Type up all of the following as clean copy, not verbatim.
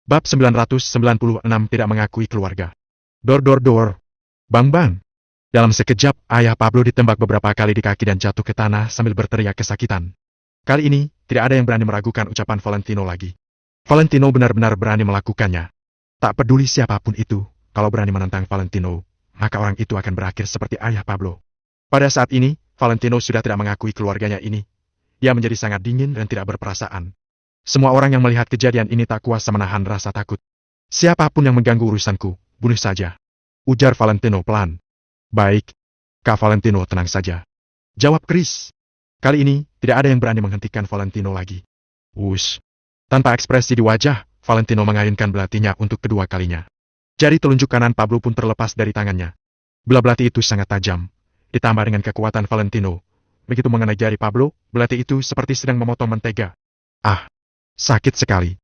Bab 996 tidak mengakui keluarga. Dor dor dor. Bang bang. Dalam sekejap, ayah Pablo ditembak beberapa kali di kaki dan jatuh ke tanah sambil berteriak kesakitan. Kali ini, tidak ada yang berani meragukan ucapan Valentino lagi. Valentino benar-benar berani melakukannya. Tak peduli siapapun itu, kalau berani menentang Valentino, maka orang itu akan berakhir seperti ayah Pablo. Pada saat ini, Valentino sudah tidak mengakui keluarganya ini. Dia menjadi sangat dingin dan tidak berperasaan. Semua orang yang melihat kejadian ini tak kuasa menahan rasa takut. Siapapun yang mengganggu urusanku, bunuh saja. Ujar Valentino pelan. Baik. Kak Valentino, tenang saja. Jawab Chris. Kali ini, tidak ada yang berani menghentikan Valentino lagi. Wush. Tanpa ekspresi di wajah, Valentino mengayunkan belatinya untuk kedua kalinya. Jari telunjuk kanan Pablo pun terlepas dari tangannya. Belati itu sangat tajam. Ditambah dengan kekuatan Valentino. Begitu mengenai jari Pablo, belati itu seperti sedang memotong mentega. Ah, sakit sekali.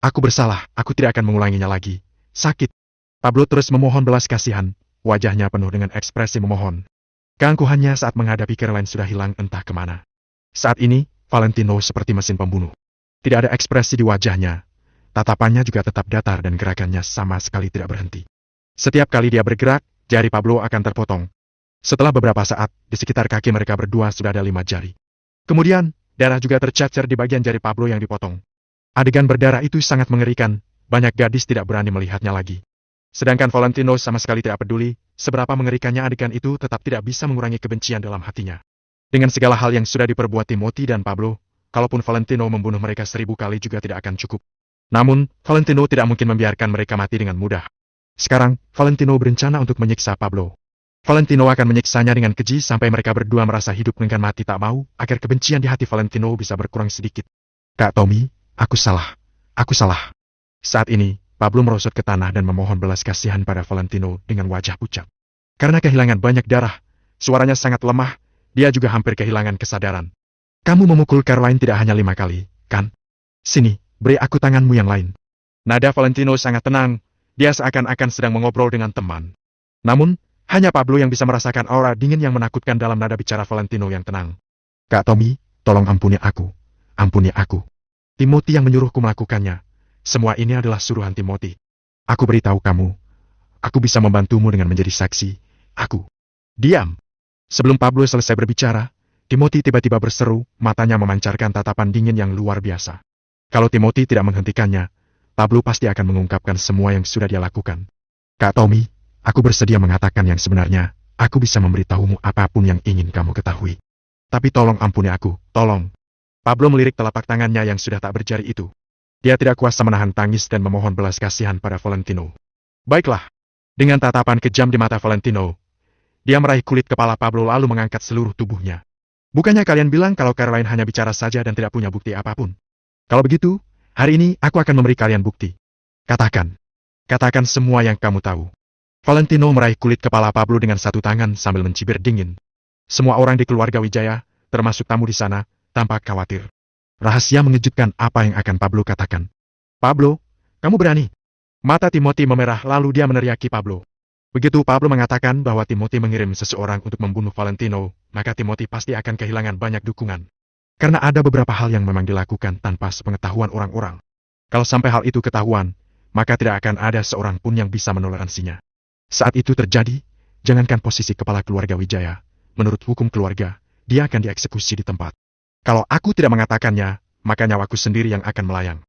Aku bersalah, aku tidak akan mengulanginya lagi. Sakit. Pablo terus memohon belas kasihan. Wajahnya penuh dengan ekspresi memohon. Keangkuhannya saat menghadapi Caroline sudah hilang entah kemana. Saat ini, Valentino seperti mesin pembunuh. Tidak ada ekspresi di wajahnya. Tatapannya juga tetap datar dan gerakannya sama sekali tidak berhenti. Setiap kali dia bergerak, jari Pablo akan terpotong. Setelah beberapa saat, di sekitar kaki mereka berdua sudah ada 5 jari. Kemudian, darah juga tercacar di bagian jari Pablo yang dipotong. Adegan berdarah itu sangat mengerikan, banyak gadis tidak berani melihatnya lagi. Sedangkan Valentino sama sekali tidak peduli, seberapa mengerikannya adegan itu tetap tidak bisa mengurangi kebencian dalam hatinya. Dengan segala hal yang sudah diperbuat Timothy dan Pablo, kalaupun Valentino membunuh mereka 1000 kali juga tidak akan cukup. Namun, Valentino tidak mungkin membiarkan mereka mati dengan mudah. Sekarang, Valentino berencana untuk menyiksa Pablo. Valentino akan menyiksanya dengan keji sampai mereka berdua merasa hidup dengan mati tak mau, agar kebencian di hati Valentino bisa berkurang sedikit. Kak Tommy, aku salah. Aku salah. Saat ini, Pablo merosot ke tanah dan memohon belas kasihan pada Valentino dengan wajah pucat. Karena kehilangan banyak darah, suaranya sangat lemah, dia juga hampir kehilangan kesadaran. Kamu memukul Caroline tidak hanya 5 kali, kan? Sini, beri aku tanganmu yang lain. Nada Valentino sangat tenang, dia seakan-akan sedang mengobrol dengan teman. Namun, hanya Pablo yang bisa merasakan aura dingin yang menakutkan dalam nada bicara Valentino yang tenang. Kak Tommy, tolong ampuni aku. Ampuni aku. Timothy yang menyuruhku melakukannya. Semua ini adalah suruhan Timothy. Aku beritahu kamu. Aku bisa membantumu dengan menjadi saksi. Aku. Diam. Sebelum Pablo selesai berbicara, Timothy tiba-tiba berseru, matanya memancarkan tatapan dingin yang luar biasa. Kalau Timothy tidak menghentikannya, Pablo pasti akan mengungkapkan semua yang sudah dia lakukan. Kak Tommy, aku bersedia mengatakan yang sebenarnya. Aku bisa memberitahumu apapun yang ingin kamu ketahui. Tapi tolong ampuni aku, tolong. Pablo melirik telapak tangannya yang sudah tak berjari itu. Dia tidak kuasa menahan tangis dan memohon belas kasihan pada Valentino. Baiklah. Dengan tatapan kejam di mata Valentino, dia meraih kulit kepala Pablo lalu mengangkat seluruh tubuhnya. Bukannya kalian bilang kalau Caroline hanya bicara saja dan tidak punya bukti apapun? Kalau begitu, hari ini aku akan memberi kalian bukti. Katakan. Katakan semua yang kamu tahu. Valentino meraih kulit kepala Pablo dengan satu tangan sambil mencibir dingin. Semua orang di keluarga Wijaya, termasuk tamu di sana, tampak khawatir. Rahasia mengejutkan apa yang akan Pablo katakan. Pablo, kamu berani? Mata Timothy memerah lalu dia meneriaki Pablo. Begitu Pablo mengatakan bahwa Timothy mengirim seseorang untuk membunuh Valentino, maka Timothy pasti akan kehilangan banyak dukungan. Karena ada beberapa hal yang memang dilakukan tanpa sepengetahuan orang-orang. Kalau sampai hal itu ketahuan, maka tidak akan ada seorang pun yang bisa menoleransinya. Saat itu terjadi, jangankan posisi kepala keluarga Wijaya, menurut hukum keluarga, dia akan dieksekusi di tempat. Kalau aku tidak mengatakannya, maka nyawaku sendiri yang akan melayang.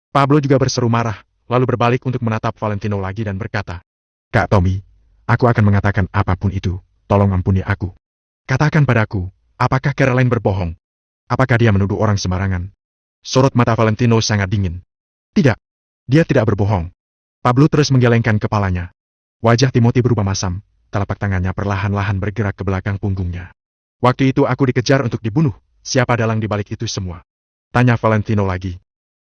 Pablo juga berseru marah, lalu berbalik untuk menatap Valentino lagi dan berkata, Kak Tommy, aku akan mengatakan apapun itu, tolong ampuni aku. Katakan padaku, apakah Caroline berbohong? Apakah dia menuduh orang sembarangan? Sorot mata Valentino sangat dingin. Tidak, dia tidak berbohong. Pablo terus menggelengkan kepalanya. Wajah Timothy berubah masam, telapak tangannya perlahan-lahan bergerak ke belakang punggungnya. Waktu itu aku dikejar untuk dibunuh. Siapa dalang di balik itu semua? Tanya Valentino lagi.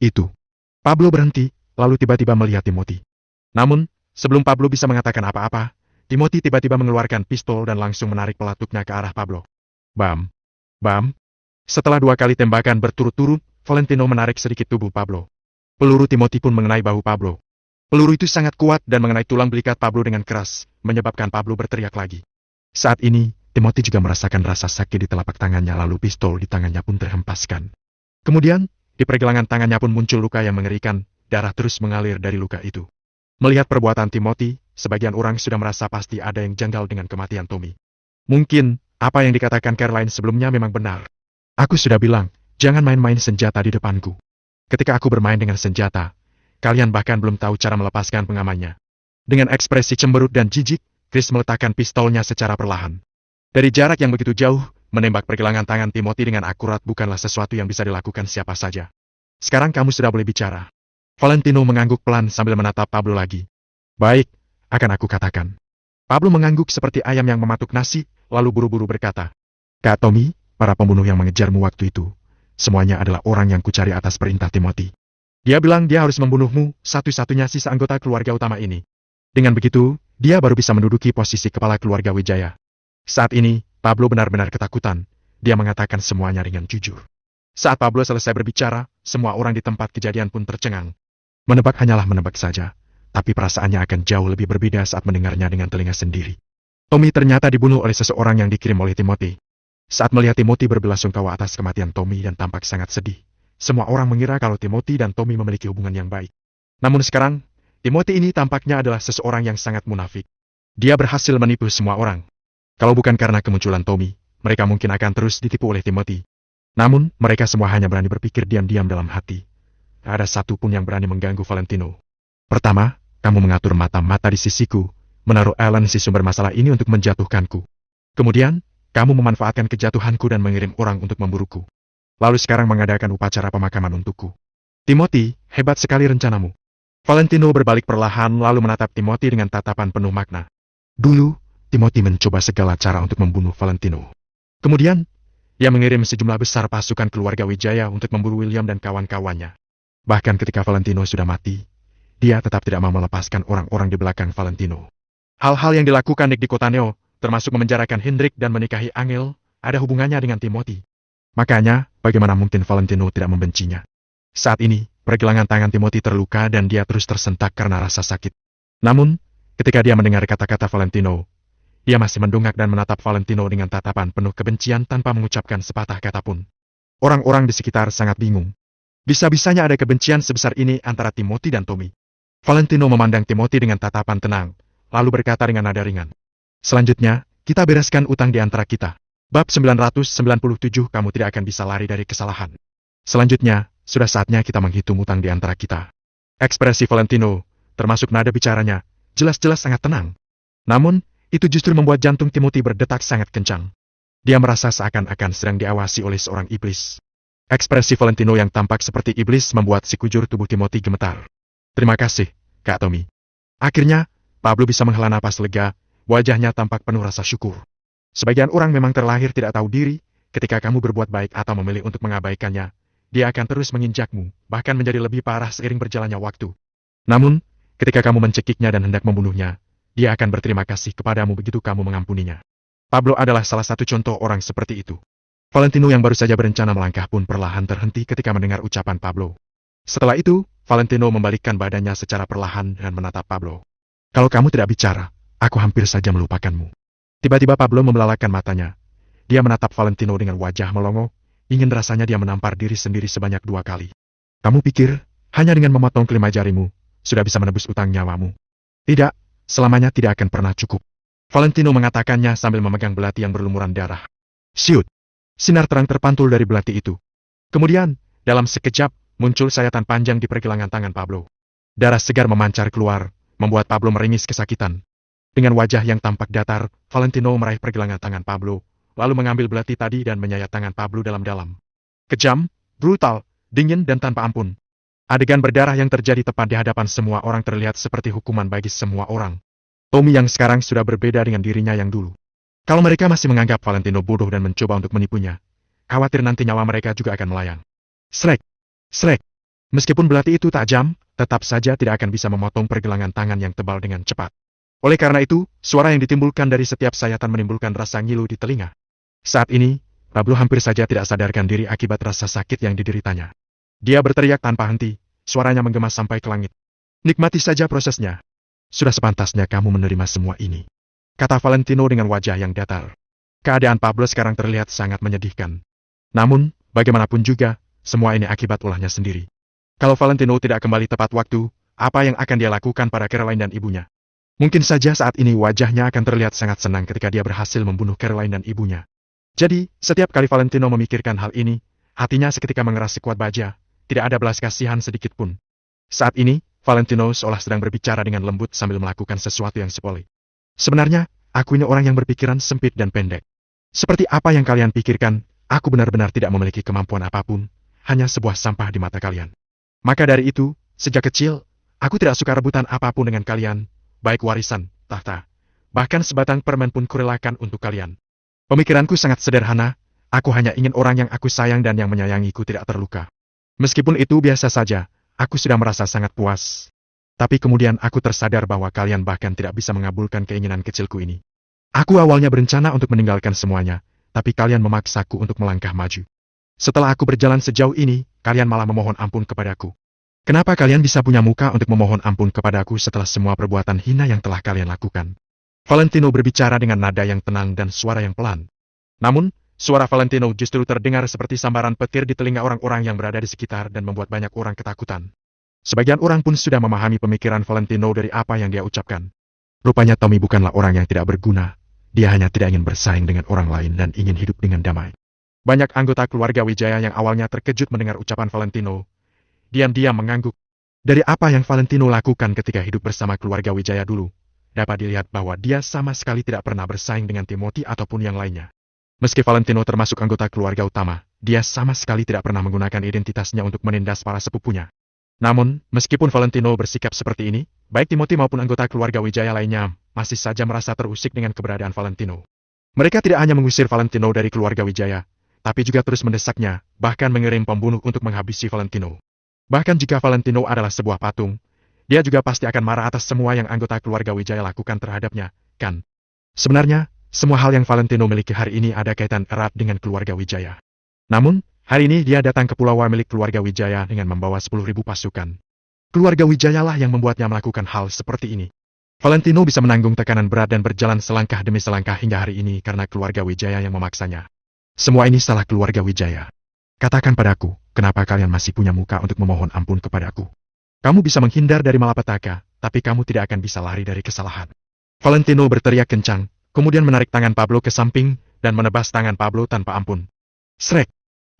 Itu. Pablo berhenti, lalu tiba-tiba melihat Timothy. Namun, sebelum Pablo bisa mengatakan apa-apa, Timothy tiba-tiba mengeluarkan pistol dan langsung menarik pelatuknya ke arah Pablo. Bam. Bam. Setelah 2 kali tembakan berturut-turut, Valentino menarik sedikit tubuh Pablo. Peluru Timothy pun mengenai bahu Pablo. Peluru itu sangat kuat dan mengenai tulang belikat Pablo dengan keras, menyebabkan Pablo berteriak lagi. Saat ini, Timothy juga merasakan rasa sakit di telapak tangannya lalu pistol di tangannya pun terhempaskan. Kemudian, di pergelangan tangannya pun muncul luka yang mengerikan, darah terus mengalir dari luka itu. Melihat perbuatan Timothy, sebagian orang sudah merasa pasti ada yang janggal dengan kematian Tommy. Mungkin, apa yang dikatakan Caroline sebelumnya memang benar. Aku sudah bilang, jangan main-main senjata di depanku. Ketika aku bermain dengan senjata, kalian bahkan belum tahu cara melepaskan pengamannya. Dengan ekspresi cemberut dan jijik, Chris meletakkan pistolnya secara perlahan. Dari jarak yang begitu jauh, menembak pergelangan tangan Timothy dengan akurat bukanlah sesuatu yang bisa dilakukan siapa saja. Sekarang kamu sudah boleh bicara. Valentino mengangguk pelan sambil menatap Pablo lagi. Baik, akan aku katakan. Pablo mengangguk seperti ayam yang mematuk nasi, lalu buru-buru berkata, Kak Tommy, para pembunuh yang mengejarmu waktu itu, semuanya adalah orang yang kucari atas perintah Timothy. Dia bilang dia harus membunuhmu, satu-satunya sisa anggota keluarga utama ini. Dengan begitu, dia baru bisa menduduki posisi kepala keluarga Wijaya. Saat ini, Pablo benar-benar ketakutan. Dia mengatakan semuanya dengan jujur. Saat Pablo selesai berbicara, semua orang di tempat kejadian pun tercengang. Menebak hanyalah menebak saja, tapi perasaannya akan jauh lebih berbeda saat mendengarnya dengan telinga sendiri. Tommy ternyata dibunuh oleh seseorang yang dikirim oleh Timothy. Saat melihat Timothy berbelasungkawa atas kematian Tommy dan tampak sangat sedih, semua orang mengira kalau Timothy dan Tommy memiliki hubungan yang baik. Namun sekarang, Timothy ini tampaknya adalah seseorang yang sangat munafik. Dia berhasil menipu semua orang. Kalau bukan karena kemunculan Tommy, mereka mungkin akan terus ditipu oleh Timothy. Namun, mereka semua hanya berani berpikir diam-diam dalam hati. Tak ada satu pun yang berani mengganggu Valentino. Pertama, kamu mengatur mata-mata di sisiku, menaruh Alan si sumber masalah ini untuk menjatuhkanku. Kemudian, kamu memanfaatkan kejatuhanku dan mengirim orang untuk memburuku. Lalu sekarang mengadakan upacara pemakaman untukku. Timothy, hebat sekali rencanamu. Valentino berbalik perlahan lalu menatap Timothy dengan tatapan penuh makna. Dulu, Timothy mencoba segala cara untuk membunuh Valentino. Kemudian, dia mengirim sejumlah besar pasukan keluarga Wijaya untuk memburu William dan kawan-kawannya. Bahkan ketika Valentino sudah mati, dia tetap tidak mau melepaskan orang-orang di belakang Valentino. Hal-hal yang dilakukan Nick di Cotaneo, termasuk memenjarakan Hendrik dan menikahi Angel, ada hubungannya dengan Timothy. Makanya, bagaimana mungkin Valentino tidak membencinya? Saat ini, pergelangan tangan Timothy terluka dan dia terus tersentak karena rasa sakit. Namun, ketika dia mendengar kata-kata Valentino, dia masih mendongak dan menatap Valentino dengan tatapan penuh kebencian tanpa mengucapkan sepatah kata pun. Orang-orang di sekitar sangat bingung. Bisa-bisanya ada kebencian sebesar ini antara Timothy dan Tommy. Valentino memandang Timothy dengan tatapan tenang, lalu berkata dengan nada ringan. Selanjutnya, kita bereskan utang di antara kita. Bab 997 kamu tidak akan bisa lari dari kesalahan. Selanjutnya, sudah saatnya kita menghitung utang di antara kita. Ekspresi Valentino, termasuk nada bicaranya, jelas-jelas sangat tenang. Namun, itu justru membuat jantung Timothy berdetak sangat kencang. Dia merasa seakan-akan sedang diawasi oleh seorang iblis. Ekspresi Valentino yang tampak seperti iblis membuat sekujur tubuh Timothy gemetar. Terima kasih, Kak Tommy. Akhirnya, Pablo bisa menghela napas lega, wajahnya tampak penuh rasa syukur. Sebagian orang memang terlahir tidak tahu diri, ketika kamu berbuat baik atau memilih untuk mengabaikannya, dia akan terus menginjakmu, bahkan menjadi lebih parah seiring berjalannya waktu. Namun, ketika kamu mencekiknya dan hendak membunuhnya, dia akan berterima kasih kepadamu begitu kamu mengampuninya. Pablo adalah salah satu contoh orang seperti itu. Valentino yang baru saja berencana melangkah pun perlahan terhenti ketika mendengar ucapan Pablo. Setelah itu, Valentino membalikkan badannya secara perlahan dan menatap Pablo. Kalau kamu tidak bicara, aku hampir saja melupakanmu. Tiba-tiba Pablo membelalakan matanya. Dia menatap Valentino dengan wajah melongo, ingin rasanya dia menampar diri sendiri sebanyak 2 kali. Kamu pikir, hanya dengan memotong kelima jarimu, sudah bisa menebus utang nyawamu? Tidak. Selamanya tidak akan pernah cukup. Valentino mengatakannya sambil memegang belati yang berlumuran darah. Siut! Sinar terang terpantul dari belati itu. Kemudian, dalam sekejap, muncul sayatan panjang di pergelangan tangan Pablo. Darah segar memancar keluar, membuat Pablo meringis kesakitan. Dengan wajah yang tampak datar, Valentino meraih pergelangan tangan Pablo, lalu mengambil belati tadi dan menyayat tangan Pablo dalam-dalam. Kejam, brutal, dingin dan tanpa ampun. Adegan berdarah yang terjadi tepat di hadapan semua orang terlihat seperti hukuman bagi semua orang. Tommy yang sekarang sudah berbeda dengan dirinya yang dulu. Kalau mereka masih menganggap Valentino bodoh dan mencoba untuk menipunya, khawatir nanti nyawa mereka juga akan melayang. Slek! Slek! Meskipun belati itu tajam, tetap saja tidak akan bisa memotong pergelangan tangan yang tebal dengan cepat. Oleh karena itu, suara yang ditimbulkan dari setiap sayatan menimbulkan rasa ngilu di telinga. Saat ini, Pablo hampir saja tidak sadarkan diri akibat rasa sakit yang dideritanya. Dia berteriak tanpa henti, suaranya menggema sampai ke langit. Nikmati saja prosesnya. Sudah sepantasnya kamu menerima semua ini, kata Valentino dengan wajah yang datar. Keadaan Pablo sekarang terlihat sangat menyedihkan. Namun, bagaimanapun juga, semua ini akibat ulahnya sendiri. Kalau Valentino tidak kembali tepat waktu, apa yang akan dia lakukan pada Caroline dan ibunya? Mungkin saja saat ini wajahnya akan terlihat sangat senang ketika dia berhasil membunuh Caroline dan ibunya. Jadi, setiap kali Valentino memikirkan hal ini, hatinya seketika mengeras sekuat baja, tidak ada belas kasihan sedikit pun. Saat ini, Valentino seolah sedang berbicara dengan lembut sambil melakukan sesuatu yang sepele. Sebenarnya, aku ini orang yang berpikiran sempit dan pendek. Seperti apa yang kalian pikirkan, aku benar-benar tidak memiliki kemampuan apapun, hanya sebuah sampah di mata kalian. Maka dari itu, sejak kecil, aku tidak suka rebutan apapun dengan kalian, baik warisan, tahta, bahkan sebatang permen pun kurelakan untuk kalian. Pemikiranku sangat sederhana, aku hanya ingin orang yang aku sayang dan yang menyayangiku tidak terluka. Meskipun itu biasa saja, aku sudah merasa sangat puas. Tapi kemudian aku tersadar bahwa kalian bahkan tidak bisa mengabulkan keinginan kecilku ini. Aku awalnya berencana untuk meninggalkan semuanya, tapi kalian memaksaku untuk melangkah maju. Setelah aku berjalan sejauh ini, kalian malah memohon ampun kepadaku. Kenapa kalian bisa punya muka untuk memohon ampun kepadaku setelah semua perbuatan hina yang telah kalian lakukan? Valentino berbicara dengan nada yang tenang dan suara yang pelan. Namun, suara Valentino justru terdengar seperti sambaran petir di telinga orang-orang yang berada di sekitar dan membuat banyak orang ketakutan. Sebagian orang pun sudah memahami pemikiran Valentino dari apa yang dia ucapkan. Rupanya Tommy bukanlah orang yang tidak berguna, dia hanya tidak ingin bersaing dengan orang lain dan ingin hidup dengan damai. Banyak anggota keluarga Wijaya yang awalnya terkejut mendengar ucapan Valentino, diam-diam mengangguk. Dari apa yang Valentino lakukan ketika hidup bersama keluarga Wijaya dulu, dapat dilihat bahwa dia sama sekali tidak pernah bersaing dengan Timothy ataupun yang lainnya. Meski Valentino termasuk anggota keluarga utama, dia sama sekali tidak pernah menggunakan identitasnya untuk menindas para sepupunya. Namun, meskipun Valentino bersikap seperti ini, baik Timothy maupun anggota keluarga Wijaya lainnya masih saja merasa terusik dengan keberadaan Valentino. Mereka tidak hanya mengusir Valentino dari keluarga Wijaya, tapi juga terus mendesaknya, bahkan mengirim pembunuh untuk menghabisi Valentino. Bahkan jika Valentino adalah sebuah patung, dia juga pasti akan marah atas semua yang anggota keluarga Wijaya lakukan terhadapnya, kan? Sebenarnya, semua hal yang Valentino miliki hari ini ada kaitan erat dengan keluarga Wijaya. Namun, hari ini dia datang ke pulau milik keluarga Wijaya dengan membawa 10.000 pasukan. Keluarga Wijaya lah yang membuatnya melakukan hal seperti ini. Valentino bisa menanggung tekanan berat dan berjalan selangkah demi selangkah hingga hari ini karena keluarga Wijaya yang memaksanya. Semua ini salah keluarga Wijaya. Katakan padaku, kenapa kalian masih punya muka untuk memohon ampun kepadaku? Kamu bisa menghindar dari malapetaka, tapi kamu tidak akan bisa lari dari kesalahan. Valentino berteriak kencang, kemudian menarik tangan Pablo ke samping, dan menebas tangan Pablo tanpa ampun. Srek!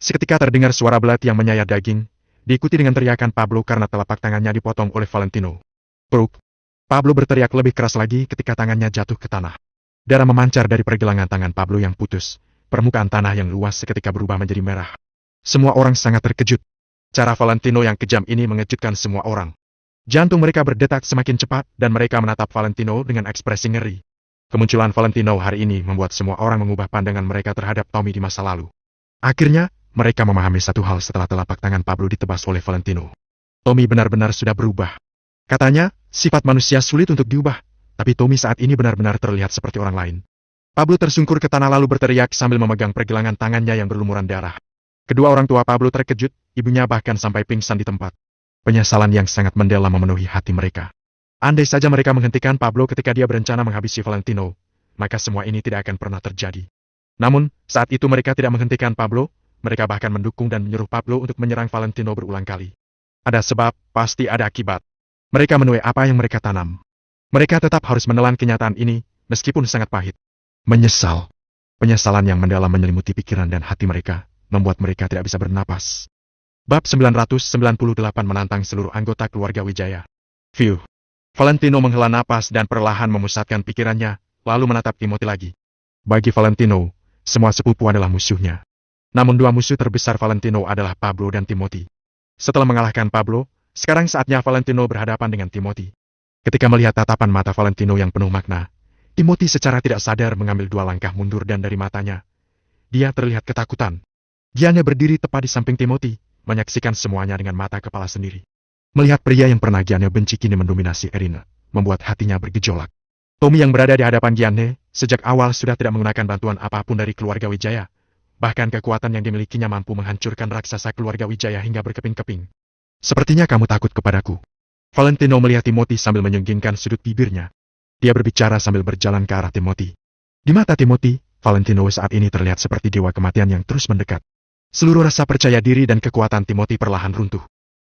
Seketika terdengar suara belat yang menyayat daging, diikuti dengan teriakan Pablo karena telapak tangannya dipotong oleh Valentino. Pruk! Pablo berteriak lebih keras lagi ketika tangannya jatuh ke tanah. Darah memancar dari pergelangan tangan Pablo yang putus. Permukaan tanah yang luas seketika berubah menjadi merah. Semua orang sangat terkejut. Cara Valentino yang kejam ini mengejutkan semua orang. Jantung mereka berdetak semakin cepat dan mereka menatap Valentino dengan ekspresi ngeri. Kemunculan Valentino hari ini membuat semua orang mengubah pandangan mereka terhadap Tommy di masa lalu. Akhirnya, mereka memahami satu hal setelah telapak tangan Pablo ditebas oleh Valentino. Tommy benar-benar sudah berubah. Katanya, sifat manusia sulit untuk diubah, tapi Tommy saat ini benar-benar terlihat seperti orang lain. Pablo tersungkur ke tanah lalu berteriak sambil memegang pergelangan tangannya yang berlumuran darah. Kedua orang tua Pablo terkejut, ibunya bahkan sampai pingsan di tempat. Penyesalan yang sangat mendalam memenuhi hati mereka. Andai saja mereka menghentikan Pablo ketika dia berencana menghabisi Valentino, maka semua ini tidak akan pernah terjadi. Namun, saat itu mereka tidak menghentikan Pablo, mereka bahkan mendukung dan menyuruh Pablo untuk menyerang Valentino berulang kali. Ada sebab, pasti ada akibat. Mereka menuai apa yang mereka tanam. Mereka tetap harus menelan kenyataan ini, meskipun sangat pahit. Menyesal. Penyesalan yang mendalam menyelimuti pikiran dan hati mereka, membuat mereka tidak bisa bernapas. Bab 998 menantang seluruh anggota keluarga Wijaya. Phew. Valentino menghela napas dan perlahan memusatkan pikirannya, lalu menatap Timothy lagi. Bagi Valentino, semua sepupu adalah musuhnya. Namun dua musuh terbesar Valentino adalah Pablo dan Timothy. Setelah mengalahkan Pablo, sekarang saatnya Valentino berhadapan dengan Timothy. Ketika melihat tatapan mata Valentino yang penuh makna, Timothy secara tidak sadar mengambil 2 langkah mundur dan dari matanya, dia terlihat ketakutan. Dia hanya berdiri tepat di samping Timothy, menyaksikan semuanya dengan mata kepala sendiri. Melihat pria yang pernah Gianne benci kini mendominasi arena, membuat hatinya bergejolak. Tommy yang berada di hadapan Gianne, sejak awal sudah tidak menggunakan bantuan apapun dari keluarga Wijaya. Bahkan kekuatan yang dimilikinya mampu menghancurkan raksasa keluarga Wijaya hingga berkeping-keping. Sepertinya kamu takut kepadaku. Valentino melihat Timothy sambil menyunggingkan sudut bibirnya. Dia berbicara sambil berjalan ke arah Timothy. Di mata Timothy, Valentino saat ini terlihat seperti dewa kematian yang terus mendekat. Seluruh rasa percaya diri dan kekuatan Timothy perlahan runtuh.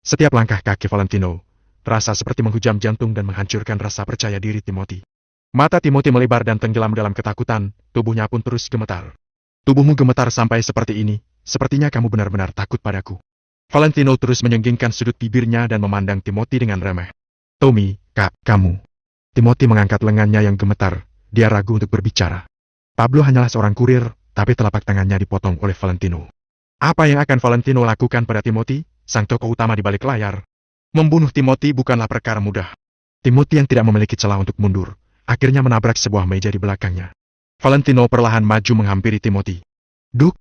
Setiap langkah kaki Valentino terasa seperti menghujam jantung dan menghancurkan rasa percaya diri Timothy. Mata Timothy melebar dan tenggelam dalam ketakutan, tubuhnya pun terus gemetar. Tubuhmu gemetar sampai seperti ini, sepertinya kamu benar-benar takut padaku. Valentino terus menyenggingkan sudut bibirnya dan memandang Timothy dengan remeh. Tommy, Kak, kamu. Timothy mengangkat lengannya yang gemetar, dia ragu untuk berbicara. Pablo hanyalah seorang kurir, tapi telapak tangannya dipotong oleh Valentino. Apa yang akan Valentino lakukan pada Timothy, sang tokoh utama di balik layar? Membunuh Timothy bukanlah perkara mudah. Timothy yang tidak memiliki celah untuk mundur, akhirnya menabrak sebuah meja di belakangnya. Valentino perlahan maju menghampiri Timothy. Duk!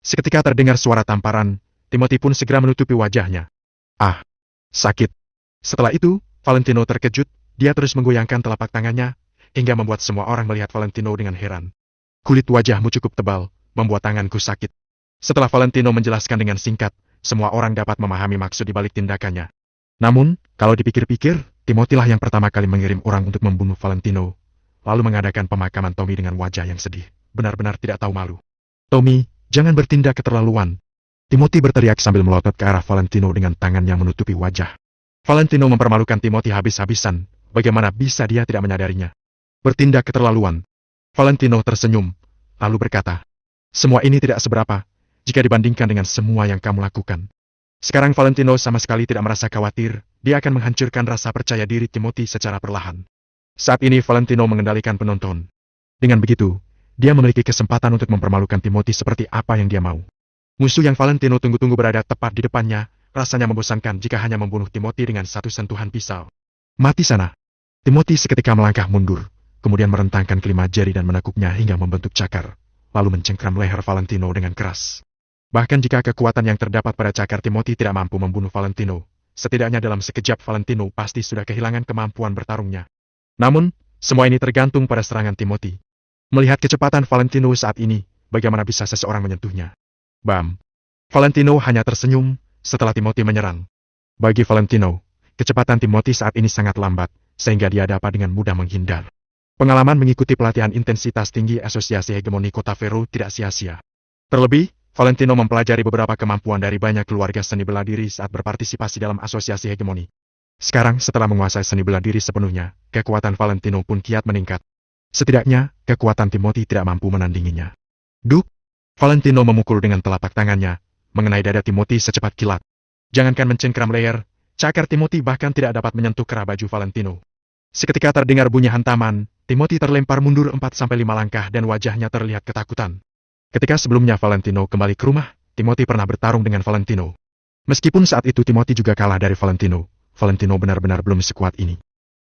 Seketika terdengar suara tamparan, Timothy pun segera menutupi wajahnya. Ah! Sakit! Setelah itu, Valentino terkejut, dia terus menggoyangkan telapak tangannya, hingga membuat semua orang melihat Valentino dengan heran. Kulit wajahmu cukup tebal, membuat tanganku sakit. Setelah Valentino menjelaskan dengan singkat, semua orang dapat memahami maksud di balik tindakannya. Namun, kalau dipikir-pikir, Timothy lah yang pertama kali mengirim orang untuk membunuh Valentino, lalu mengadakan pemakaman Tommy dengan wajah yang sedih, benar-benar tidak tahu malu. Tommy, jangan bertindak keterlaluan. Timothy berteriak sambil melotot ke arah Valentino dengan tangan yang menutupi wajah. Valentino mempermalukan Timothy habis-habisan, bagaimana bisa dia tidak menyadarinya. Bertindak keterlaluan. Valentino tersenyum, lalu berkata, semua ini tidak seberapa, jika dibandingkan dengan semua yang kamu lakukan. Sekarang Valentino sama sekali tidak merasa khawatir, dia akan menghancurkan rasa percaya diri Timothy secara perlahan. Saat ini Valentino mengendalikan penonton. Dengan begitu, dia memiliki kesempatan untuk mempermalukan Timothy seperti apa yang dia mau. Musuh yang Valentino tunggu-tunggu berada tepat di depannya, rasanya membosankan jika hanya membunuh Timothy dengan satu sentuhan pisau. Mati sana! Timothy seketika melangkah mundur, kemudian merentangkan kelima jari dan menekuknya hingga membentuk cakar, lalu mencengkram leher Valentino dengan keras. Bahkan jika kekuatan yang terdapat pada cakar Timothy tidak mampu membunuh Valentino, setidaknya dalam sekejap Valentino pasti sudah kehilangan kemampuan bertarungnya. Namun, semua ini tergantung pada serangan Timothy. Melihat kecepatan Valentino saat ini, bagaimana bisa seseorang menyentuhnya? Bam! Valentino hanya tersenyum setelah Timothy menyerang. Bagi Valentino, kecepatan Timothy saat ini sangat lambat, sehingga dia dapat dengan mudah menghindar. Pengalaman mengikuti pelatihan intensitas tinggi Asosiasi Hegemoni Kota Vero tidak sia-sia. Terlebih, Valentino mempelajari beberapa kemampuan dari banyak keluarga seni bela diri saat berpartisipasi dalam Asosiasi Hegemoni. Sekarang setelah menguasai seni bela diri sepenuhnya, kekuatan Valentino pun kiat meningkat. Setidaknya, kekuatan Timothy tidak mampu menandinginya. Duk! Valentino memukul dengan telapak tangannya, mengenai dada Timothy secepat kilat. Jangankan mencengkram leher, cakar Timothy bahkan tidak dapat menyentuh kerah baju Valentino. Seketika terdengar bunyi hantaman, Timothy terlempar mundur 4-5 langkah dan wajahnya terlihat ketakutan. Ketika sebelumnya Valentino kembali ke rumah, Timothy pernah bertarung dengan Valentino. Meskipun saat itu Timothy juga kalah dari Valentino, Valentino benar-benar belum sekuat ini.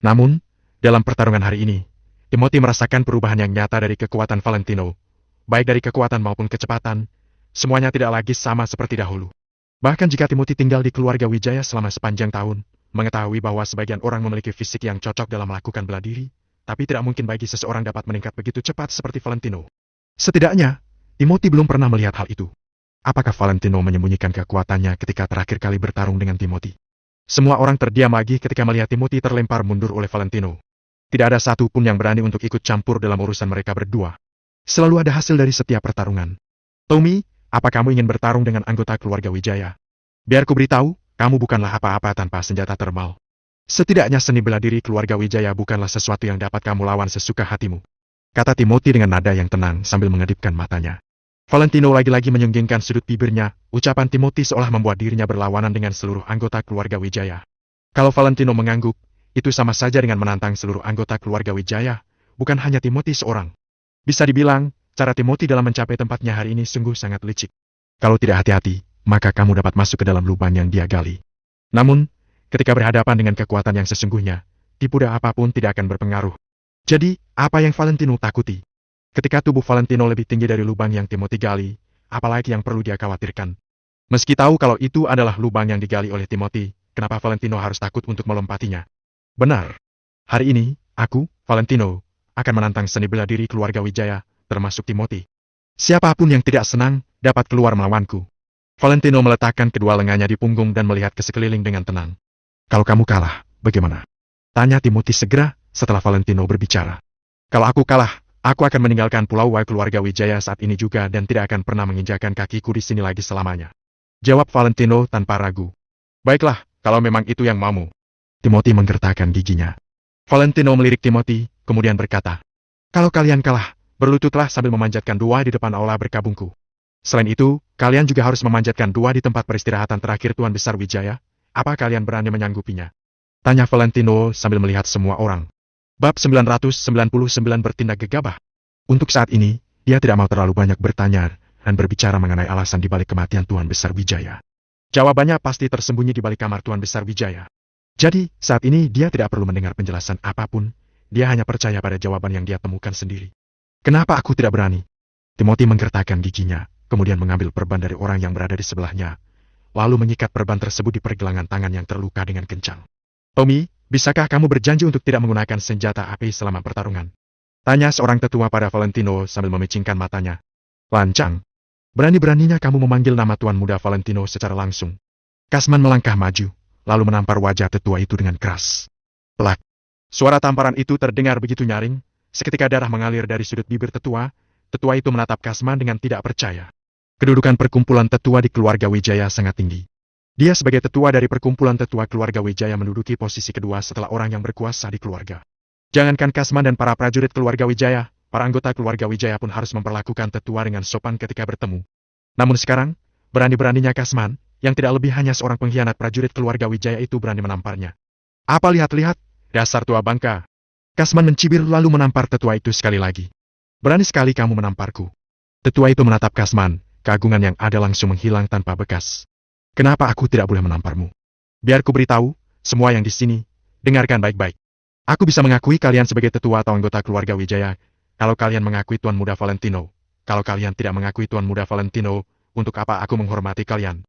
Namun, dalam pertarungan hari ini, Timothy merasakan perubahan yang nyata dari kekuatan Valentino, baik dari kekuatan maupun kecepatan, semuanya tidak lagi sama seperti dahulu. Bahkan jika Timothy tinggal di keluarga Wijaya selama sepanjang tahun, mengetahui bahwa sebagian orang memiliki fisik yang cocok dalam melakukan bela diri, tapi tidak mungkin bagi seseorang dapat meningkat begitu cepat seperti Valentino. Setidaknya, Timothy belum pernah melihat hal itu. Apakah Valentino menyembunyikan kekuatannya ketika terakhir kali bertarung dengan Timothy? Semua orang terdiam lagi ketika melihat Timothy terlempar mundur oleh Valentino. Tidak ada satu pun yang berani untuk ikut campur dalam urusan mereka berdua. Selalu ada hasil dari setiap pertarungan. Tommy, apa kamu ingin bertarung dengan anggota keluarga Wijaya? Biar ku beritahu, kamu bukanlah apa-apa tanpa senjata termal. Setidaknya seni bela diri keluarga Wijaya bukanlah sesuatu yang dapat kamu lawan sesuka hatimu. Kata Timothy dengan nada yang tenang sambil mengedipkan matanya. Valentino lagi-lagi menyenggingkan sudut bibirnya, ucapan Timothy seolah membuat dirinya berlawanan dengan seluruh anggota keluarga Wijaya. Kalau Valentino mengangguk, itu sama saja dengan menantang seluruh anggota keluarga Wijaya, bukan hanya Timothy seorang. Bisa dibilang, cara Timothy dalam mencapai tempatnya hari ini sungguh sangat licik. Kalau tidak hati-hati, maka kamu dapat masuk ke dalam lubang yang dia gali. Namun, ketika berhadapan dengan kekuatan yang sesungguhnya, tipu daya apapun tidak akan berpengaruh. Jadi, apa yang Valentino takuti? Ketika tubuh Valentino lebih tinggi dari lubang yang Timothy gali, apalagi yang perlu dia khawatirkan? Meski tahu kalau itu adalah lubang yang digali oleh Timothy, kenapa Valentino harus takut untuk melompatinya? Benar. Hari ini, aku, Valentino, akan menantang seni bela diri keluarga Wijaya, termasuk Timothy. Siapapun yang tidak senang, dapat keluar melawanku. Valentino meletakkan kedua lengannya di punggung dan melihat ke sekeliling dengan tenang. Kalau kamu kalah, bagaimana? Tanya Timothy segera, setelah Valentino berbicara. Kalau aku kalah, aku akan meninggalkan Pulau Wai keluarga Wijaya saat ini juga dan tidak akan pernah menginjakan kakiku di sini lagi selamanya. Jawab Valentino tanpa ragu. Baiklah, Kalau memang itu yang maumu. Timothy menggertakkan giginya. Valentino melirik Timothy, kemudian berkata, kalau kalian kalah, berlututlah sambil memanjatkan doa di depan aula berkabungku. Selain itu, kalian juga harus memanjatkan doa di tempat peristirahatan terakhir Tuan Besar Wijaya. Apa kalian berani menyanggupinya? Tanya Valentino sambil melihat semua orang. Bab 999 bertindak gegabah. Untuk saat ini, dia tidak mau terlalu banyak bertanya dan berbicara mengenai alasan di balik kematian Tuan Besar Wijaya. Jawabannya pasti tersembunyi di balik kamar Tuan Besar Wijaya. Jadi, saat ini dia tidak perlu mendengar penjelasan apapun, dia hanya percaya pada jawaban yang dia temukan sendiri. Kenapa aku tidak berani? Timothy menggertakkan giginya, kemudian mengambil perban dari orang yang berada di sebelahnya, lalu mengikat perban tersebut di pergelangan tangan yang terluka dengan kencang. Tommy, bisakah kamu berjanji untuk tidak menggunakan senjata api selama pertarungan? Tanya seorang tetua pada Valentino sambil memicingkan matanya. Lancang. Berani-beraninya kamu memanggil nama Tuan Muda Valentino secara langsung. Kasman melangkah maju, lalu menampar wajah tetua itu dengan keras. Plak. Suara tamparan itu terdengar begitu nyaring, seketika darah mengalir dari sudut bibir tetua. Tetua itu menatap Kasman dengan tidak percaya. Kedudukan perkumpulan tetua di keluarga Wijaya sangat tinggi. Dia sebagai tetua dari perkumpulan tetua keluarga Wijaya menduduki posisi kedua setelah orang yang berkuasa di keluarga. Jangankan Kasman dan para prajurit keluarga Wijaya, para anggota keluarga Wijaya pun harus memperlakukan tetua dengan sopan ketika bertemu. Namun sekarang, berani-beraninya Kasman, yang tidak lebih hanya seorang pengkhianat prajurit keluarga Wijaya itu berani menamparnya. Apa lihat-lihat, dasar tua bangka. Kasman mencibir lalu menampar tetua itu sekali lagi. Berani sekali kamu menamparku. Tetua itu menatap Kasman, keagungan yang ada langsung menghilang tanpa bekas. Kenapa aku tidak boleh menamparmu? Biar ku beritahu, semua yang di sini, dengarkan baik-baik. Aku bisa mengakui kalian sebagai tetua atau anggota keluarga Wijaya, kalau kalian mengakui Tuan Muda Valentino. Kalau kalian tidak mengakui Tuan Muda Valentino, untuk apa aku menghormati kalian?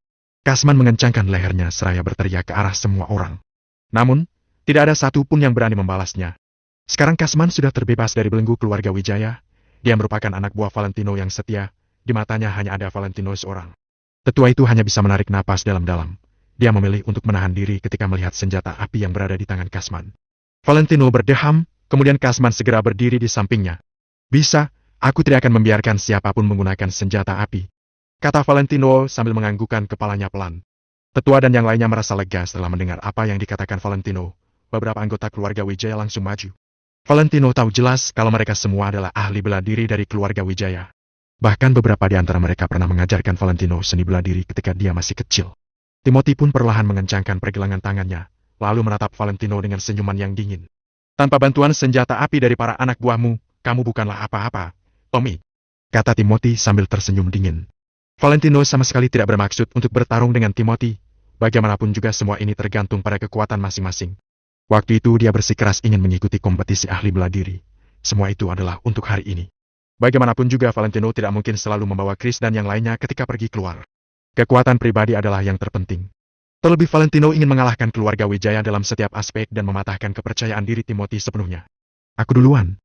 Kasman mengencangkan lehernya seraya berteriak ke arah semua orang. Namun, tidak ada satu pun yang berani membalasnya. Sekarang Kasman sudah terbebas dari belenggu keluarga Wijaya. Dia merupakan anak buah Valentino yang setia, di matanya hanya ada Valentino seorang. Tetua itu hanya bisa menarik napas dalam-dalam. Dia memilih untuk menahan diri ketika melihat senjata api yang berada di tangan Kasman. Valentino berdeham, kemudian Kasman segera berdiri di sampingnya. Bisa, aku tidak akan membiarkan siapapun menggunakan senjata api, kata Valentino sambil menganggukkan kepalanya pelan. Tetua dan yang lainnya merasa lega setelah mendengar apa yang dikatakan Valentino. Beberapa anggota keluarga Wijaya langsung maju. Valentino tahu jelas kalau mereka semua adalah ahli bela diri dari keluarga Wijaya. Bahkan beberapa di antara mereka pernah mengajarkan Valentino seni bela diri ketika dia masih kecil. Timothy pun perlahan mengencangkan pergelangan tangannya, lalu menatap Valentino dengan senyuman yang dingin. Tanpa bantuan senjata api dari para anak buahmu, kamu bukanlah apa-apa, Tommy, kata Timothy sambil tersenyum dingin. Valentino sama sekali tidak bermaksud untuk bertarung dengan Timothy. Bagaimanapun juga semua ini tergantung pada kekuatan masing-masing. Waktu itu dia bersikeras ingin mengikuti kompetisi ahli bela diri. Semua itu adalah untuk hari ini. Bagaimanapun juga Valentino tidak mungkin selalu membawa Chris dan yang lainnya ketika pergi keluar. Kekuatan pribadi adalah yang terpenting. Terlebih Valentino ingin mengalahkan keluarga Wijaya dalam setiap aspek dan mematahkan kepercayaan diri Timothy sepenuhnya. Aku duluan.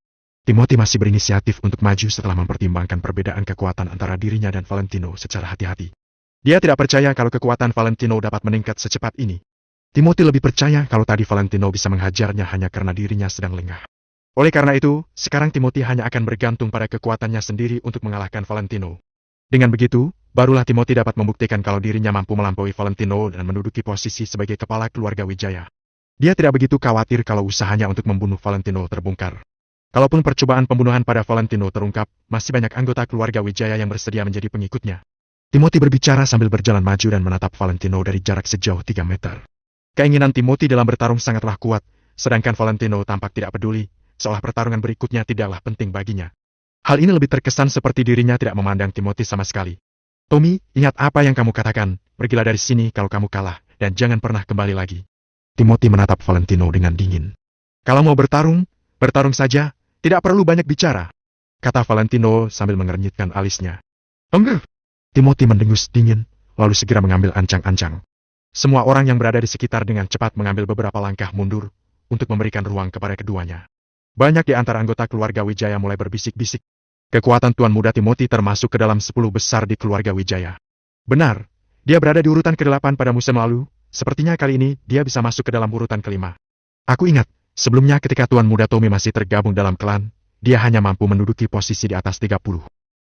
Timothy masih berinisiatif untuk maju setelah mempertimbangkan perbedaan kekuatan antara dirinya dan Valentino secara hati-hati. Dia tidak percaya kalau kekuatan Valentino dapat meningkat secepat ini. Timothy lebih percaya kalau tadi Valentino bisa menghajarnya hanya karena dirinya sedang lengah. Oleh karena itu, sekarang Timothy hanya akan bergantung pada kekuatannya sendiri untuk mengalahkan Valentino. Dengan begitu, barulah Timothy dapat membuktikan kalau dirinya mampu melampaui Valentino dan menduduki posisi sebagai kepala keluarga Wijaya. Dia tidak begitu khawatir kalau usahanya untuk membunuh Valentino terbongkar. Kalaupun percobaan pembunuhan pada Valentino terungkap, masih banyak anggota keluarga Wijaya yang bersedia menjadi pengikutnya. Timothy berbicara sambil berjalan maju dan menatap Valentino dari jarak sejauh 3 meter. Keinginan Timothy dalam bertarung sangatlah kuat, sedangkan Valentino tampak tidak peduli, seolah pertarungan berikutnya tidaklah penting baginya. Hal ini lebih terkesan seperti dirinya tidak memandang Timothy sama sekali. Tommy, ingat apa yang kamu katakan, pergilah dari sini kalau kamu kalah, dan jangan pernah kembali lagi. Timothy menatap Valentino dengan dingin. Kalau mau bertarung, bertarung saja, tidak perlu banyak bicara, kata Valentino sambil mengernyitkan alisnya. Enggak. Timothy mendengus dingin, lalu segera mengambil ancang-ancang. Semua orang yang berada di sekitar dengan cepat mengambil beberapa langkah mundur, untuk memberikan ruang kepada keduanya. Banyak di antara anggota keluarga Wijaya mulai berbisik-bisik. Kekuatan Tuan Muda Timothy termasuk ke dalam 10 besar di keluarga Wijaya. Benar, dia berada di urutan ke-8 pada musim lalu, sepertinya kali ini dia bisa masuk ke dalam urutan ke-5. Aku ingat, sebelumnya ketika Tuan Muda Tommy masih tergabung dalam klan, dia hanya mampu menduduki posisi di atas 30.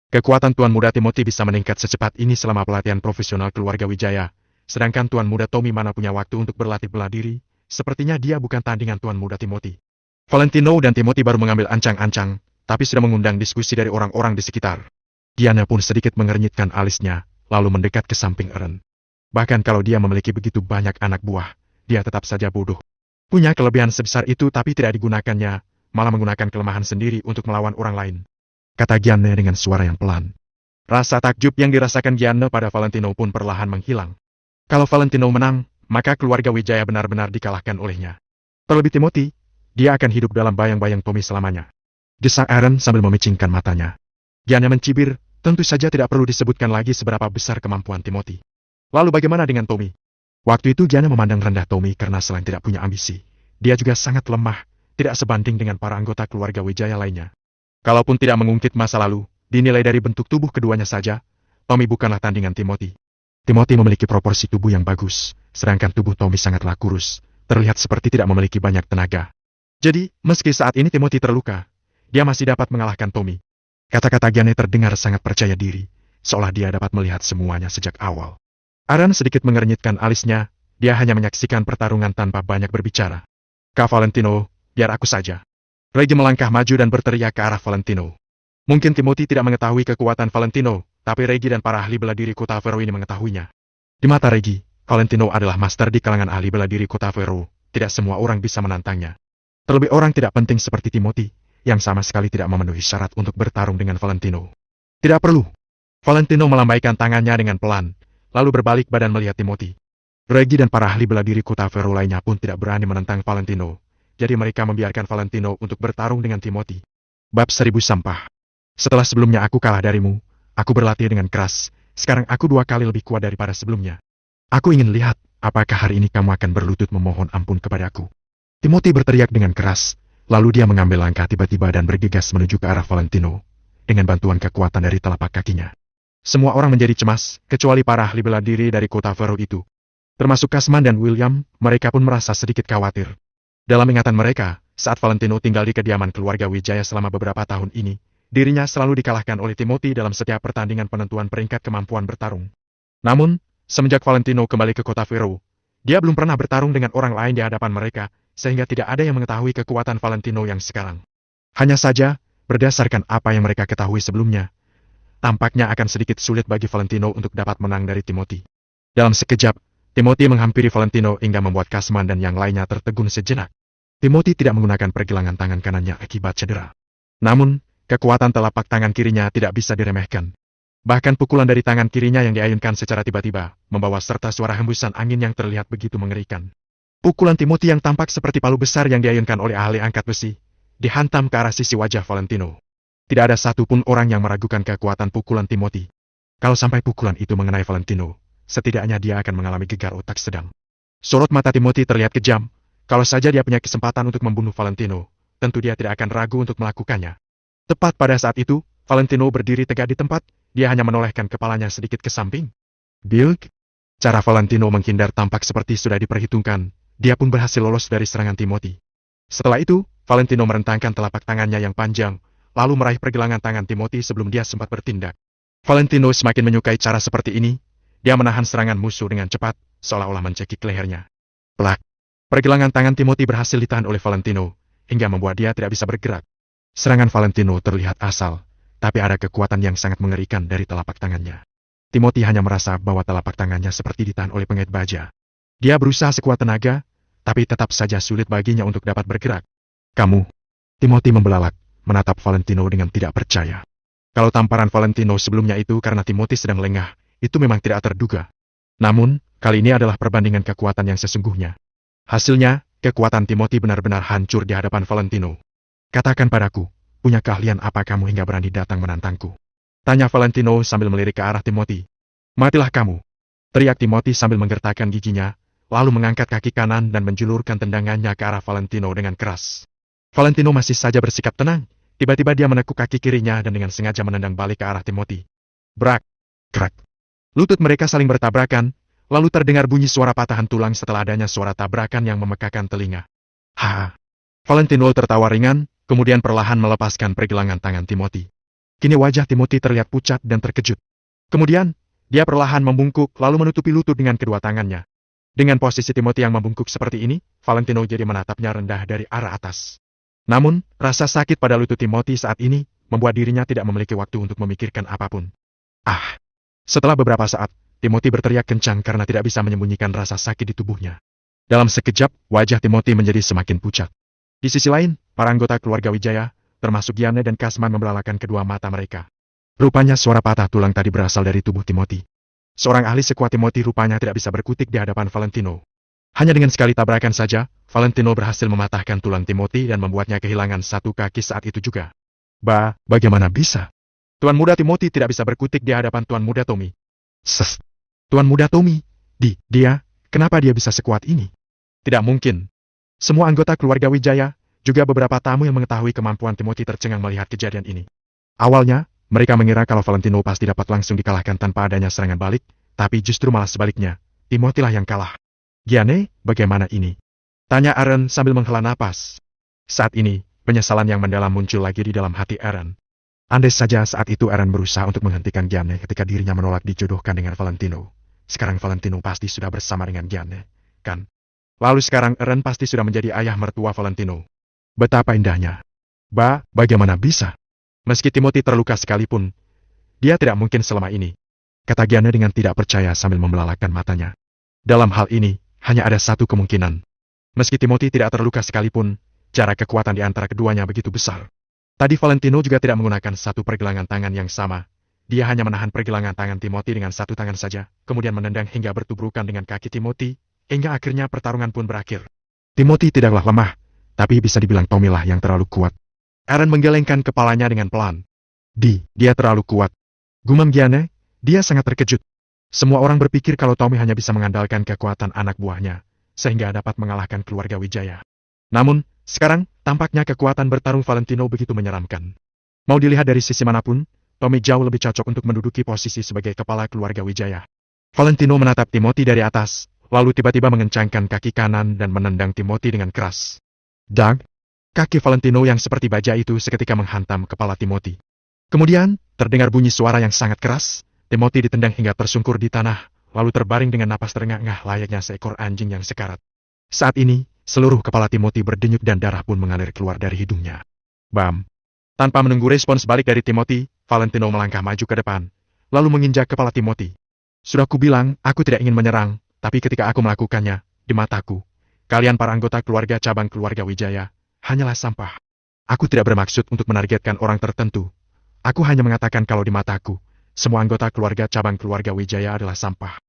Kekuatan Tuan Muda Timothy bisa meningkat secepat ini selama pelatihan profesional keluarga Wijaya, sedangkan Tuan Muda Tommy mana punya waktu untuk berlatih bela diri, sepertinya dia bukan tandingan Tuan Muda Timothy. Valentino dan Timothy baru mengambil ancang-ancang, tapi sudah mengundang diskusi dari orang-orang di sekitar. Gianna pun sedikit mengernyitkan alisnya, lalu mendekat ke samping Eren. Bahkan kalau dia memiliki begitu banyak anak buah, dia tetap saja bodoh. Punya kelebihan sebesar itu tapi tidak digunakannya, malah menggunakan kelemahan sendiri untuk melawan orang lain. Kata Gianna dengan suara yang pelan. Rasa takjub yang dirasakan Gianna pada Valentino pun perlahan menghilang. Kalau Valentino menang, maka keluarga Wijaya benar-benar dikalahkan olehnya. Terlebih Timothy, dia akan hidup dalam bayang-bayang Tommy selamanya. Desak Eren sambil memicingkan matanya. Gianna mencibir, tentu saja tidak perlu disebutkan lagi seberapa besar kemampuan Timothy. Lalu bagaimana dengan Tommy? Waktu itu Gianna memandang rendah Tommy karena selain tidak punya ambisi, dia juga sangat lemah, tidak sebanding dengan para anggota keluarga Wijaya lainnya. Kalaupun tidak mengungkit masa lalu, dinilai dari bentuk tubuh keduanya saja, Tommy bukanlah tandingan Timothy. Timothy memiliki proporsi tubuh yang bagus, sedangkan tubuh Tommy sangatlah kurus, terlihat seperti tidak memiliki banyak tenaga. Jadi, meski saat ini Timothy terluka, dia masih dapat mengalahkan Tommy. Kata-kata Gianna terdengar sangat percaya diri, seolah dia dapat melihat semuanya sejak awal. Eren sedikit mengernyitkan alisnya, dia hanya menyaksikan pertarungan tanpa banyak berbicara. Kak Valentino, biar aku saja. Reggie melangkah maju dan berteriak ke arah Valentino. Mungkin Timothy tidak mengetahui kekuatan Valentino, tapi Reggie dan para ahli bela diri kota Vero ini mengetahuinya. Di mata Reggie, Valentino adalah master di kalangan ahli bela diri kota Vero, tidak semua orang bisa menantangnya. Terlebih orang tidak penting seperti Timothy, yang sama sekali tidak memenuhi syarat untuk bertarung dengan Valentino. Tidak perlu. Valentino melambaikan tangannya dengan pelan, lalu berbalik badan melihat Timothy. Reggie dan para ahli bela diri kota Vero lainnya pun tidak berani menentang Valentino, jadi mereka membiarkan Valentino untuk bertarung dengan Timothy. Bab 1000 sampah. Setelah sebelumnya aku kalah darimu, aku berlatih dengan keras, sekarang aku 2 kali lebih kuat daripada sebelumnya. Aku ingin lihat, apakah hari ini kamu akan berlutut memohon ampun kepadaku. Timothy berteriak dengan keras, lalu dia mengambil langkah tiba-tiba dan bergegas menuju ke arah Valentino, dengan bantuan kekuatan dari telapak kakinya. Semua orang menjadi cemas, kecuali para ahli bela diri dari kota Vero itu. Termasuk Kasman dan William, mereka pun merasa sedikit khawatir. Dalam ingatan mereka, saat Valentino tinggal di kediaman keluarga Wijaya selama beberapa tahun ini, dirinya selalu dikalahkan oleh Timothy dalam setiap pertandingan penentuan peringkat kemampuan bertarung. Namun, semenjak Valentino kembali ke kota Vero, dia belum pernah bertarung dengan orang lain di hadapan mereka, sehingga tidak ada yang mengetahui kekuatan Valentino yang sekarang. Hanya saja, berdasarkan apa yang mereka ketahui sebelumnya, tampaknya akan sedikit sulit bagi Valentino untuk dapat menang dari Timothy. Dalam sekejap, Timothy menghampiri Valentino hingga membuat Kasman dan yang lainnya tertegun sejenak. Timothy tidak menggunakan pergelangan tangan kanannya akibat cedera. Namun, kekuatan telapak tangan kirinya tidak bisa diremehkan. Bahkan pukulan dari tangan kirinya yang diayunkan secara tiba-tiba, membawa serta suara hembusan angin yang terlihat begitu mengerikan. Pukulan Timothy yang tampak seperti palu besar yang diayunkan oleh ahli angkat besi, dihantam ke arah sisi wajah Valentino. Tidak ada satupun orang yang meragukan kekuatan pukulan Timothy. Kalau sampai pukulan itu mengenai Valentino, setidaknya dia akan mengalami gegar otak sedang. Sorot mata Timothy terlihat kejam, kalau saja dia punya kesempatan untuk membunuh Valentino, tentu dia tidak akan ragu untuk melakukannya. Tepat pada saat itu, Valentino berdiri tegak di tempat, dia hanya menolehkan kepalanya sedikit ke samping. Bilk? Cara Valentino menghindar tampak seperti sudah diperhitungkan. Dia pun berhasil lolos dari serangan Timothy. Setelah itu, Valentino merentangkan telapak tangannya yang panjang, lalu meraih pergelangan tangan Timothy sebelum dia sempat bertindak. Valentino semakin menyukai cara seperti ini. Dia menahan serangan musuh dengan cepat, seolah-olah mencekik lehernya. Plak! Pergelangan tangan Timothy berhasil ditahan oleh Valentino, hingga membuat dia tidak bisa bergerak. Serangan Valentino terlihat asal, tapi ada kekuatan yang sangat mengerikan dari telapak tangannya. Timothy hanya merasa bahwa telapak tangannya seperti ditahan oleh pengait baja. Dia berusaha sekuat tenaga, tapi tetap saja sulit baginya untuk dapat bergerak. Kamu? Timothy membelalak, menatap Valentino dengan tidak percaya. Kalau tamparan Valentino sebelumnya itu karena Timothy sedang lengah, itu memang tidak terduga. Namun, kali ini adalah perbandingan kekuatan yang sesungguhnya. Hasilnya, kekuatan Timothy benar-benar hancur di hadapan Valentino. Katakan padaku, punya keahlian apa kamu hingga berani datang menantangku? Tanya Valentino sambil melirik ke arah Timothy. Matilah kamu! Teriak Timothy sambil menggertakkan giginya, lalu mengangkat kaki kanan dan menjulurkan tendangannya ke arah Valentino dengan keras. Valentino masih saja bersikap tenang, tiba-tiba dia menekuk kaki kirinya dan dengan sengaja menendang balik ke arah Timothy. Brak! Krak! Lutut mereka saling bertabrakan, lalu terdengar bunyi suara patahan tulang setelah adanya suara tabrakan yang memekakan telinga. Ha! Valentino tertawa ringan, kemudian perlahan melepaskan pergelangan tangan Timothy. Kini wajah Timothy terlihat pucat dan terkejut. Kemudian, Dia perlahan membungkuk lalu menutupi lutut dengan kedua tangannya. Dengan posisi Timothy yang membungkuk seperti ini, Valentino jadi menatapnya rendah dari arah atas. Namun, rasa sakit pada lutut Timothy saat ini membuat dirinya tidak memiliki waktu untuk memikirkan apapun. Ah! Setelah beberapa saat, Timothy berteriak kencang karena tidak bisa menyembunyikan rasa sakit di tubuhnya. Dalam sekejap, wajah Timothy menjadi semakin pucat. Di sisi lain, para anggota keluarga Wijaya, termasuk Gianne dan Kasman membelalakan kedua mata mereka. Rupanya suara patah tulang tadi berasal dari tubuh Timothy. Seorang ahli sekuat Timothy rupanya tidak bisa berkutik di hadapan Valentino. Hanya dengan sekali tabrakan saja, Valentino berhasil mematahkan tulang Timothy dan membuatnya kehilangan satu kaki saat itu juga. Bagaimana bisa? Tuan muda Timothy tidak bisa berkutik di hadapan Tuan muda Tommy. Tuan muda Tommy, kenapa dia bisa sekuat ini? Tidak mungkin. Semua anggota keluarga Wijaya, juga beberapa tamu yang mengetahui kemampuan Timothy tercengang melihat kejadian ini. Awalnya, mereka mengira kalau Valentino pasti dapat langsung dikalahkan tanpa adanya serangan balik, tapi justru malah sebaliknya, Timothy lah yang kalah. Gianne, bagaimana ini? Tanya Aaron sambil menghela napas. Saat ini, penyesalan yang mendalam muncul lagi di dalam hati Aaron. Andai saja saat itu Aaron berusaha untuk menghentikan Gianne ketika dirinya menolak dijodohkan dengan Valentino. Sekarang Valentino pasti sudah bersama dengan Gianne, kan? Lalu sekarang Aaron pasti sudah menjadi ayah mertua Valentino. Betapa indahnya. Bagaimana bisa? Meski Timothy terluka sekalipun, dia tidak mungkin selama ini. Kata Gianne dengan tidak percaya sambil membelalakan matanya. Dalam hal ini, hanya ada satu kemungkinan. Meski Timothy tidak terluka sekalipun, jarak kekuatan di antara keduanya begitu besar. Tadi Valentino juga tidak menggunakan satu pergelangan tangan yang sama. Dia hanya menahan pergelangan tangan Timothy dengan satu tangan saja, kemudian menendang hingga bertubrukan dengan kaki Timothy, hingga akhirnya pertarungan pun berakhir. Timothy tidaklah lemah, tapi bisa dibilang Tommy lah yang terlalu kuat. Aaron menggelengkan kepalanya dengan pelan. Dia terlalu kuat. Gumam Gianne, dia sangat terkejut. Semua orang berpikir kalau Tommy hanya bisa mengandalkan kekuatan anak buahnya, sehingga dapat mengalahkan keluarga Wijaya. Namun, sekarang, tampaknya kekuatan bertarung Valentino begitu menyeramkan. Mau dilihat dari sisi manapun, Tommy jauh lebih cocok untuk menduduki posisi sebagai kepala keluarga Wijaya. Valentino menatap Timothy dari atas, lalu tiba-tiba mengencangkan kaki kanan dan menendang Timothy dengan keras. Dag! Kaki Valentino yang seperti baja itu seketika menghantam kepala Timothy. Kemudian, terdengar bunyi suara yang sangat keras, Timothy ditendang hingga tersungkur di tanah, lalu terbaring dengan napas terengah-engah layaknya seekor anjing yang sekarat. Saat ini, seluruh kepala Timothy berdenyut dan darah pun mengalir keluar dari hidungnya. Bam! Tanpa menunggu respons balik dari Timothy, Valentino melangkah maju ke depan, lalu menginjak kepala Timothy. Sudah kubilang, aku tidak ingin menyerang, tapi ketika aku melakukannya, di mataku, kalian para anggota keluarga cabang keluarga Wijaya, hanyalah sampah. Aku tidak bermaksud untuk menargetkan orang tertentu. Aku hanya mengatakan kalau di mataku, semua anggota keluarga cabang keluarga Wijaya adalah sampah.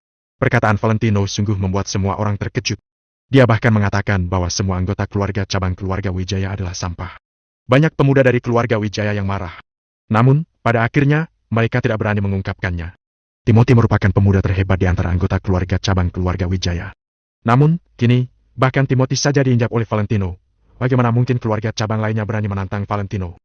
Perkataan Valentino sungguh membuat semua orang terkejut. Dia bahkan mengatakan bahwa semua anggota keluarga cabang keluarga Wijaya adalah sampah. Banyak pemuda dari keluarga Wijaya yang marah. Namun, pada akhirnya, mereka tidak berani mengungkapkannya. Timothy merupakan pemuda terhebat di antara anggota keluarga cabang keluarga Wijaya. Namun, kini, bahkan Timothy saja diinjak oleh Valentino. Bagaimana mungkin keluarga cabang lainnya berani menantang Valentino?